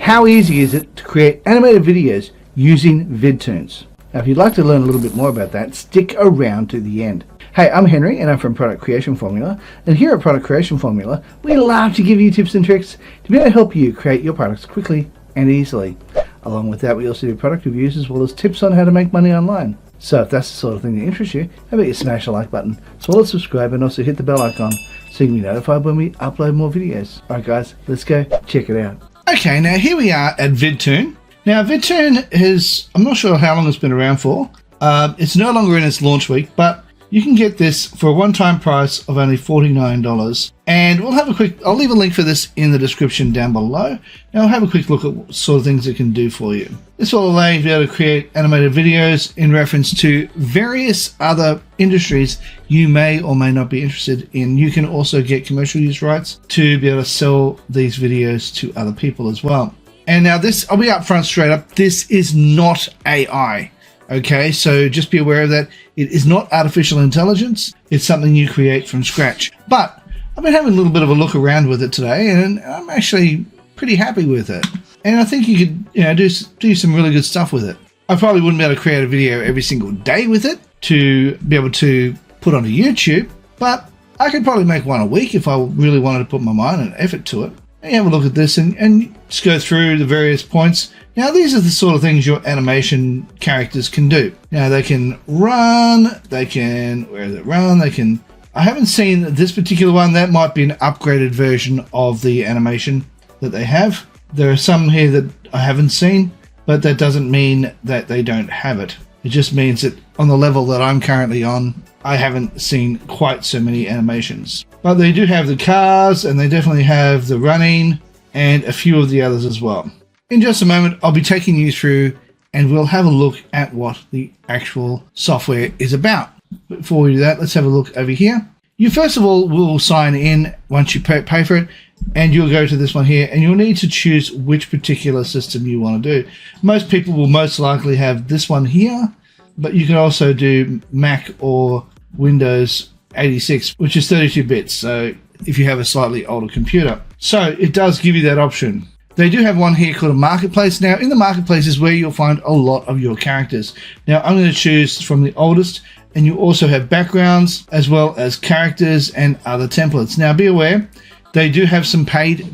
how easy is it to create animated videos using Vidtoons? Now, if you'd like to learn a little bit more about that, stick around to the end. Hey, I'm Henry and I'm from Product Creation Formula, and here at Product Creation Formula we love to give you tips and tricks to be able to help you create your products quickly and easily. Along with that, we also do product reviews as well as tips on how to make money online. So if that's the sort of thing that interests you, how about you smash the like button, as well as subscribe, and also hit the bell icon so you can be notified when we upload more videos. Alright guys, let's go check it out. Okay, now here we are at VidToon. Now VidToon is, I'm not sure how long it's been around for. It's no longer in its launch week, but you can get this for a one-time price of only $49. And we'll have a quick, I'll leave a link for this in the description down below. Now I'll have a quick look at what sort of things it can do for you. This will allow you to be able to create animated videos in reference to various other industries you may or may not be interested in. You can also get commercial use rights to be able to sell these videos to other people as well. And now this, I'll be upfront straight up, this is not AI. Okay, so just be aware of that. It is not artificial intelligence. It's something you create from scratch. But I've been having a little bit of a look around with it today, and I'm actually pretty happy with it. And I think you could, do some really good stuff with it. I probably wouldn't be able to create a video every single day with it to be able to put onto YouTube, but I could probably make one a week if I really wanted to put my mind and effort to it. And you have a look at this and just go through the various points. Now these are the sort of things your animation characters can do. Now they can run, they can, where does it run? They can, I haven't seen this particular one. That might be an upgraded version of the animation that they have. There are some here that I haven't seen, but that doesn't mean that they don't have it. It just means that on the level that I'm currently on, I haven't seen quite so many animations. But they do have the cars, and they definitely have the running, and a few of the others as well. In just a moment, I'll be taking you through, and we'll have a look at what the actual software is about. Before we do that, let's have a look over here. You first of all will sign in once you pay for it, and you'll go to this one here, and you'll need to choose which particular system you want to do. Most people will most likely have this one here, but you can also do Mac or Windows 86, which is 32 bits, so if you have a slightly older computer. So it does give you that option. They do have one here called a marketplace. Now in the marketplace is where you'll find a lot of your characters. Now I'm going to choose from the oldest, and you also have backgrounds as well as characters and other templates. Now be aware, they do have some paid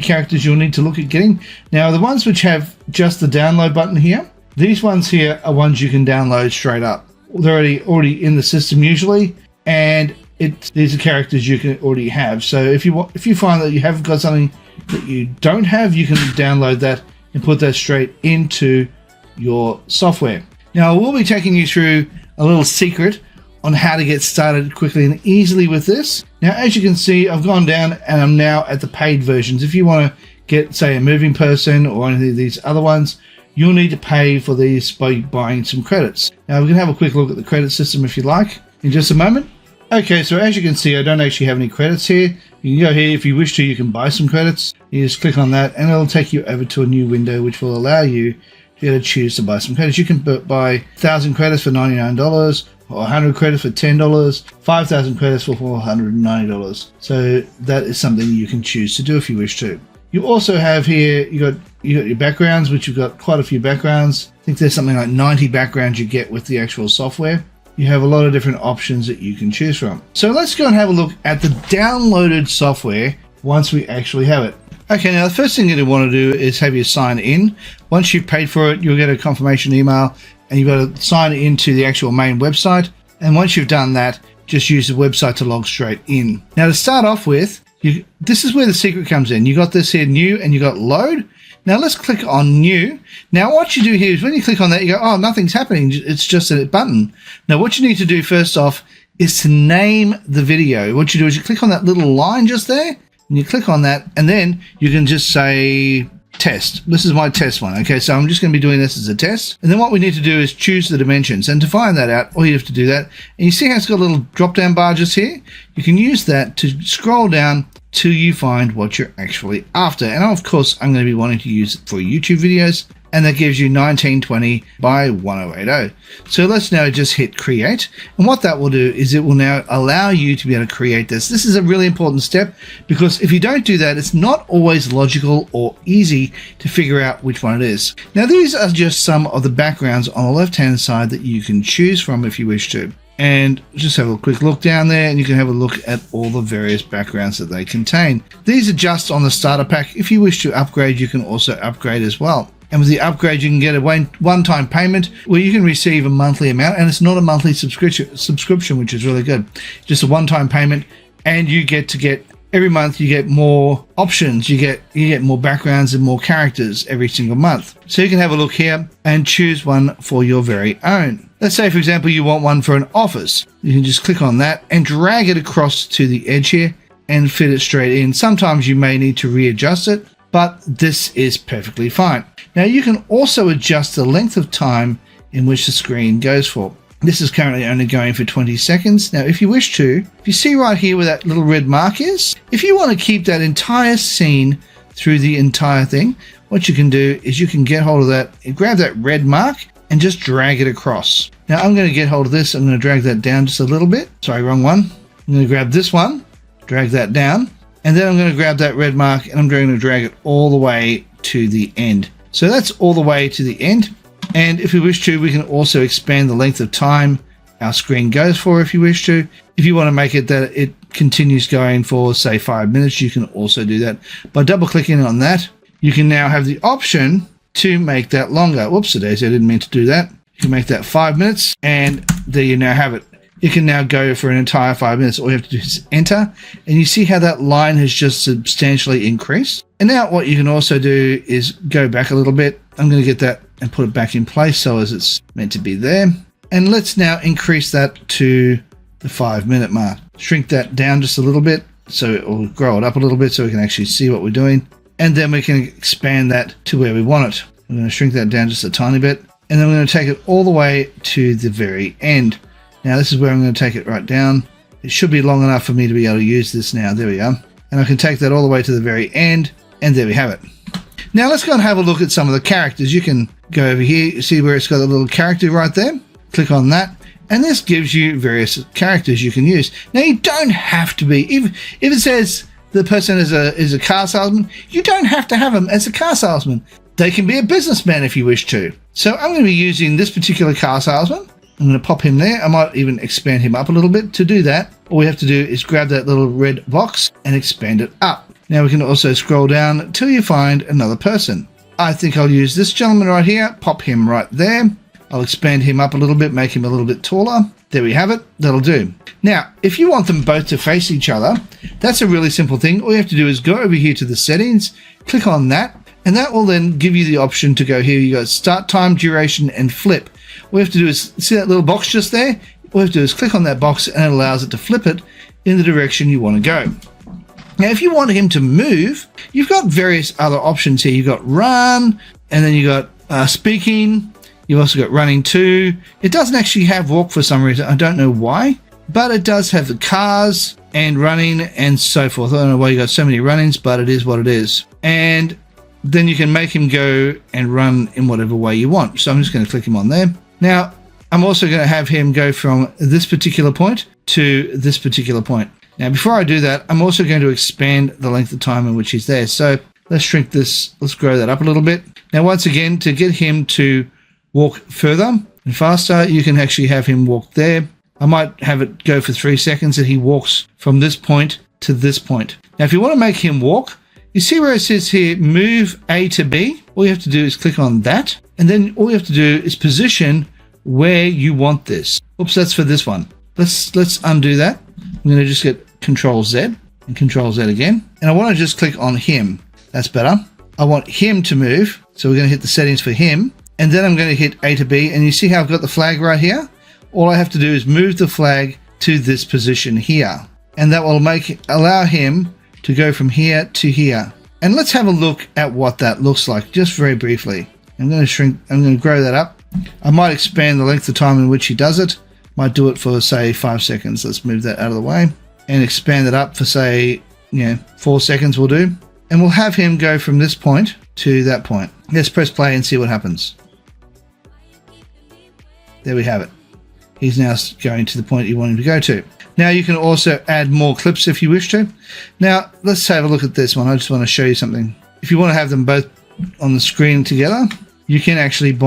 characters you'll need to look at getting. Now the ones which have just the download button here, these ones here are ones you can download straight up. They're already in the system usually, and these are characters you can already have. So if you find that you haven't got something that you don't have, you can download that and put that straight into your software. Now we'll be taking you through a little secret on how to get started quickly and easily with this. Now as you can see, I've gone down and I'm now at the paid versions. If you want to get, say, a moving person or any of these other ones, you'll need to pay for these by buying some credits. Now we can have a quick look at the credit system if you like in just a moment. Okay, so as you can see, I don't actually have any credits here. You can go here if you wish to, you can buy some credits. You just click on that and it'll take you over to a new window which will allow you to be able to choose to buy some credits. You can buy 1,000 credits for $99 or 100 credits for $10, 5,000 credits for $490. So that is something you can choose to do if you wish to. You also have here, you got your backgrounds, which you've got quite a few backgrounds. I think there's something like 90 backgrounds you get with the actual software. You have a lot of different options that you can choose from. So let's go and have a look at the downloaded software once we actually have it. Okay, now the first thing you want to do is have you sign in. Once you've paid for it, you'll get a confirmation email, and you've got to sign into the actual main website. And once you've done that, just use the website to log straight in. Now to start off with, this is where the secret comes in. You got this here, new, and you got load. Now let's click on new. Now what you do here is when you click on that, you go, oh, nothing's happening. It's just a button. Now what you need to do first off is to name the video. What you do is you click on that little line just there, and you click on that, and then you can just say test. This is my test one. Okay, so I'm just going to be doing this as a test. And then what we need to do is choose the dimensions. And to find that out, all you have to do that. And you see how it's got a little drop down bar just here? You can use that to scroll down till you find what you're actually after. And of course, I'm going to be wanting to use it for YouTube videos, and that gives you 1920 by 1080. So let's now just hit create. And what that will do is it will now allow you to be able to create this. This is a really important step, because if you don't do that, it's not always logical or easy to figure out which one it is. Now, these are just some of the backgrounds on the left-hand side that you can choose from if you wish to. And just have a quick look down there, and you can have a look at all the various backgrounds that they contain. These are just on the starter pack. If you wish to upgrade, you can also upgrade as well. And with the upgrade, you can get a one-time payment where you can receive a monthly amount, and it's not a monthly subscription, which is really good. Just a one-time payment, and you get every month you get more options. You get more backgrounds and more characters every single month. So you can have a look here and choose one for your very own. Let's say, for example, you want one for an office. You can just click on that and drag it across to the edge here and fit it straight in. Sometimes you may need to readjust it, but this is perfectly fine. Now, you can also adjust the length of time in which the screen goes for. This is currently only going for 20 seconds. Now, if you wish to, if you see right here where that little red mark is, if you want to keep that entire scene through the entire thing, what you can do is you can get hold of that, grab that red mark and just drag it across. Now, I'm going to get hold of this. I'm going to drag that down just a little bit. Sorry, wrong one. I'm going to grab this one, drag that down, and then I'm going to grab that red mark and I'm going to drag it all the way to the end. So that's all the way to the end. And if we wish to, we can also expand the length of time our screen goes for if you wish to. If you want to make it that it continues going for, say, 5 minutes, you can also do that. By double clicking on that, you can now have the option to make that longer. Whoops, I didn't mean to do that. You can make that 5 minutes, and there you now have it. You can now go for an entire 5 minutes. All you have to do is enter, and you see how that line has just substantially increased. And now what you can also do is go back a little bit. I'm going to get that and put it back in place so as it's meant to be there. And let's now increase that to the 5 minute mark. Shrink that down just a little bit so it will grow it up a little bit so we can actually see what we're doing. And then we can expand that to where we want it. I'm going to shrink that down just a tiny bit. And then we're going to take it all the way to the very end. Now this is where I'm going to take it right down. It should be long enough for me to be able to use this now. There we are. And I can take that all the way to the very end. And there we have it. Now let's go and have a look at some of the characters. You can go over here. You see where it's got a little character right there. Click on that. And this gives you various characters you can use. Now you don't have to be, if it says the person is a car salesman, you don't have to have them as a car salesman. They can be a businessman if you wish to. So I'm going to be using this particular car salesman. I'm going to pop him there. I might even expand him up a little bit. To do that, all we have to do is grab that little red box and expand it up. Now we can also scroll down till you find another person. I think I'll use this gentleman right here, pop him right there. I'll expand him up a little bit, make him a little bit taller. There we have it. That'll do. Now, if you want them both to face each other, that's a really simple thing. All you have to do is go over here to the settings, click on that, and that will then give you the option to go here. You go start time, duration, and flip. All you have to do is see that little box just there. All you have to do is click on that box and it allows it to flip it in the direction you want to go. Now, if you want him to move, you've got various other options here. You've got run, and then you've got speaking. You've also got running too. It doesn't actually have walk for some reason. I don't know why, but it does have the cars and running and so forth. I don't know why you got so many runnings, but it is what it is. And then you can make him go and run in whatever way you want. So I'm just going to click him on there. Now, I'm also going to have him go from this particular point to this particular point. Now, before I do that, I'm also going to expand the length of time in which he's there. So let's shrink this. Let's grow that up a little bit. Now, once again, to get him to walk further and faster, you can actually have him walk there. I might have it go for 3 seconds and he walks from this point to this point. Now, if you want to make him walk, you see where it says here, move A to B? All you have to do is click on that. And then all you have to do is position where you want this. Oops, that's for this one. Let's undo that. I'm going to just get Control Z and Control Z again. And I want to just click on him. That's better. I want him to move. So we're going to hit the settings for him. And then I'm going to hit A to B. And you see how I've got the flag right here? All I have to do is move the flag to this position here. And that will allow him to go from here to here. And let's have a look at what that looks like just very briefly. I'm going to grow that up. I might expand the length of time in which he does it. Might do it for, say, 5 seconds. Let's move that out of the way and expand it up for, say, 4 seconds will do. And we'll have him go from this point to that point. Let's press play and see what happens. There we have it. He's now going to the point you want him to go to. Now you can also add more clips if you wish to. Now let's have a look at this one. I just want to show you something. If you want to have them both on the screen together, you can actually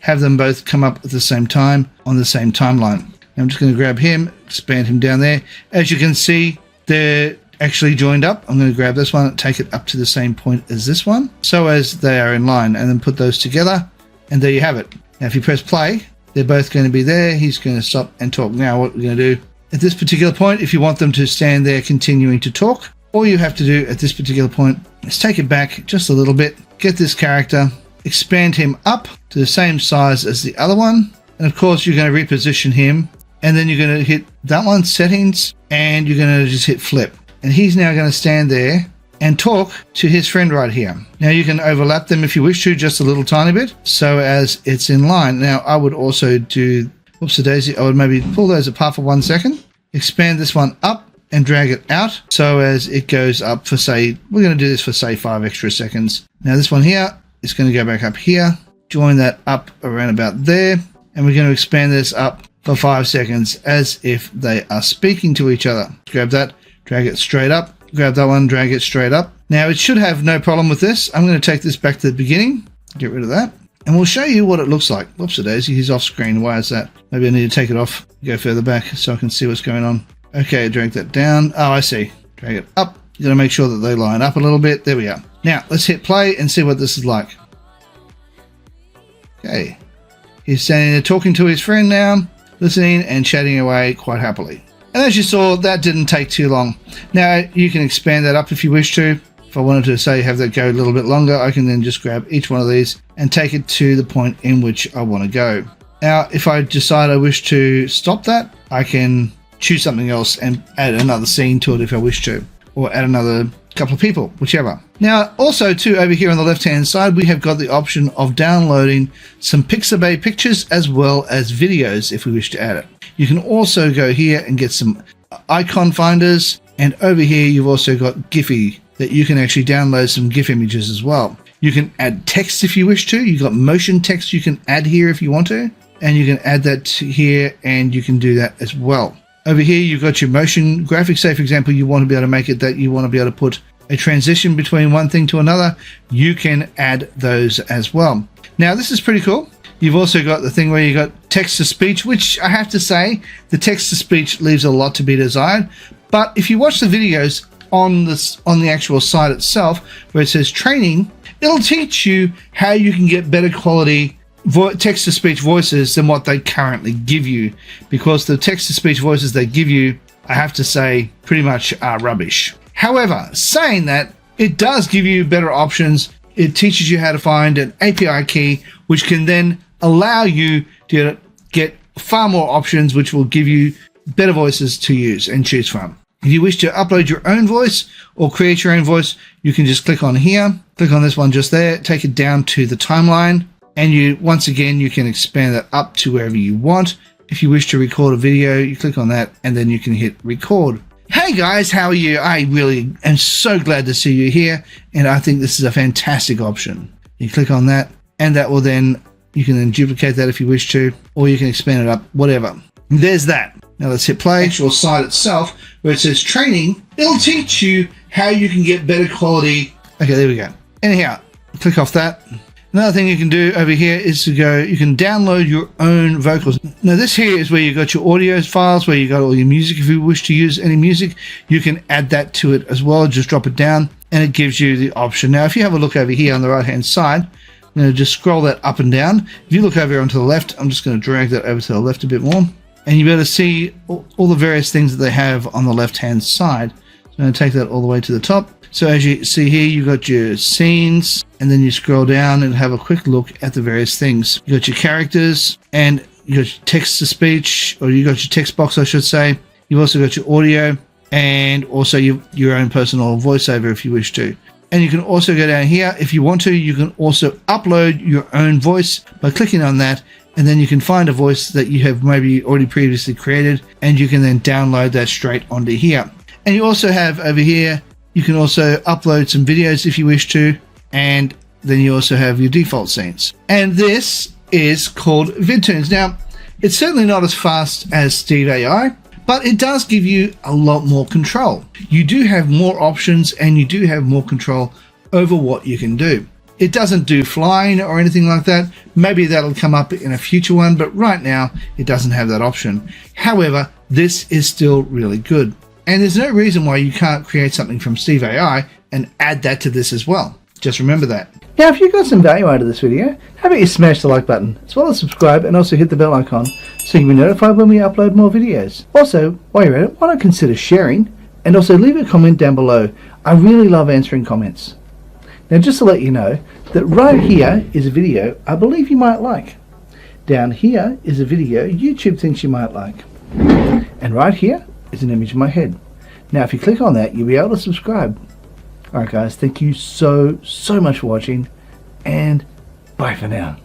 have them both come up at the same time on the same timeline. Now I'm just going to grab him, expand him down there. As you can see, they're actually joined up. I'm going to grab this one and take it up to the same point as this one, so as they are in line, and then put those together, and there you have it. Now if you press play, they're both going to be there. He's going to stop and talk. Now what we're going to do at this particular point, if you want them to stand there continuing to talk, all you have to do at this particular point is take it back just a little bit, get this character, expand him up to the same size as the other one, and of course you're going to reposition him, and then you're going to hit that one, settings, and you're going to just hit flip. And he's now going to stand there and talk to his friend right here. Now you can overlap them if you wish to, just a little tiny bit, so as it's in line. Now I would also do, 𝗬𝗶𝘂𝗧𝘂𝗧𝗂, I would maybe pull those apart for 1 second, expand this one up and drag it out so as it goes up for, say, we're going to do this for, say, 5 extra seconds. Now this one here is going to go back up here, join that up around about there, and we're going to expand this up for 5 seconds as if they are speaking to each other. Grab that, drag it straight up, grab that one, drag it straight up. Now it should have no problem with this. I'm going to take this back to the beginning, get rid of that, and we'll show you what it looks like. 𝗬𝗶𝘂𝘂𝗧𝘂𝗂𝗧𝗏, he's off screen. Why is that? Maybe I need to take it off, go further back so I can see what's going on. Okay, drag that down. Oh, I see. Drag it up. You got to make sure that they line up a little bit. There we are. Now let's hit play and see what this is like. Okay, he's standing there talking to his friend now, listening and chatting away quite happily. And as you saw, that didn't take too long. Now you can expand that up if you wish to. If I wanted to, say, have that go a little bit longer, I can then just grab each one of these and take it to the point in which I want to go. Now if I decide I wish to stop that, I can choose something else and add another scene to it if I wish to, or add another couple of people, whichever. Now also too, over here on the left hand side, we have got the option of downloading some Pixabay pictures as well as videos if we wish to add it. You can also go here and get some icon finders, and over here you've also got Giphy that you can actually download some GIF images as well. You can add text if you wish to. You've got motion text you can add here if you want to, and you can add that to here, and you can do that as well. Over here you've got your motion graphics. Say for example you want to be able to make it that you want to be able to put a transition between one thing to another, you can add those as well. Now this is pretty cool. You've also got the thing where you got text to speech, which I have to say the text to speech leaves a lot to be desired, but if you watch the videos on the actual site itself where it says training, it'll teach you how you can get better quality text-to-speech voices than what they currently give you, because the text-to-speech voices they give you, I have to say, pretty much are rubbish. However, saying that, it does give you better options. It teaches you how to find an API key, which can then allow you to get far more options, which will give you better voices to use and choose from. If you wish to upload your own voice or create your own voice, you can just click on here, click on this one just there, take it down to the timeline, and once again you can expand that up to wherever you want. If you wish to record a video, you click on that and then you can hit record. Hey guys, how are you? I really am so glad to see you here, and I think this is a fantastic option. You click on that, and that will then, you can then duplicate that if you wish to, or you can expand it up, whatever. There's that. Now let's hit play. Actual site itself where it says training, it'll teach you how you can get better quality. Okay, there we go. Anyhow, click off that. Another thing you can do over here is to go, you can download your own vocals. Now this here is where you got your audio files, where you got all your music. If you wish to use any music, you can add that to it as well. Just drop it down and it gives you the option. Now if you have a look over here on the right hand side, I'm going to just scroll that up and down. If you look over here onto the left, I'm just going to drag that over to the left a bit more, and you'll be able to see all the various things that they have on the left hand side. So I'm going to take that all the way to the top. So as you see here, you've got your scenes, and then you scroll down and have a quick look at the various things. You got your characters, and you got your text to speech, or you got your text box, I should say. You've also got your audio, and also your own personal voiceover if you wish to. And you can also go down here if you want to. You can also upload your own voice by clicking on that, and then you can find a voice that you have maybe already previously created, and you can then download that straight onto here. And you also have over here You can also upload some videos if you wish to, and then you also have your default scenes. And this is called Vidtoons. Now, it's certainly not as fast as 𝗬𝗂CE, but it does give you a lot more control. You do have more options and you do have more control over what you can do. It doesn't do flying or anything like that. Maybe that'll come up in a future one, but right now it doesn't have that option. However, this is still really good. And there's no reason why you can't create something from 𝗬𝗂CE and add that to this as well. Just remember that. Now, if you got some value out of this video, how about you smash the like button, as well as subscribe, and also hit the bell icon so you can be notified when we upload more videos. Also, while you're at it, why not consider sharing, and also leave a comment down below. I really love answering comments. Now, just to let you know that right here is a video I believe you might like. Down here is a video YouTube thinks you might like. And right here is an image of my head. Now, if you click on that, you'll be able to subscribe. Alright guys, thank you so much for watching, and bye for now.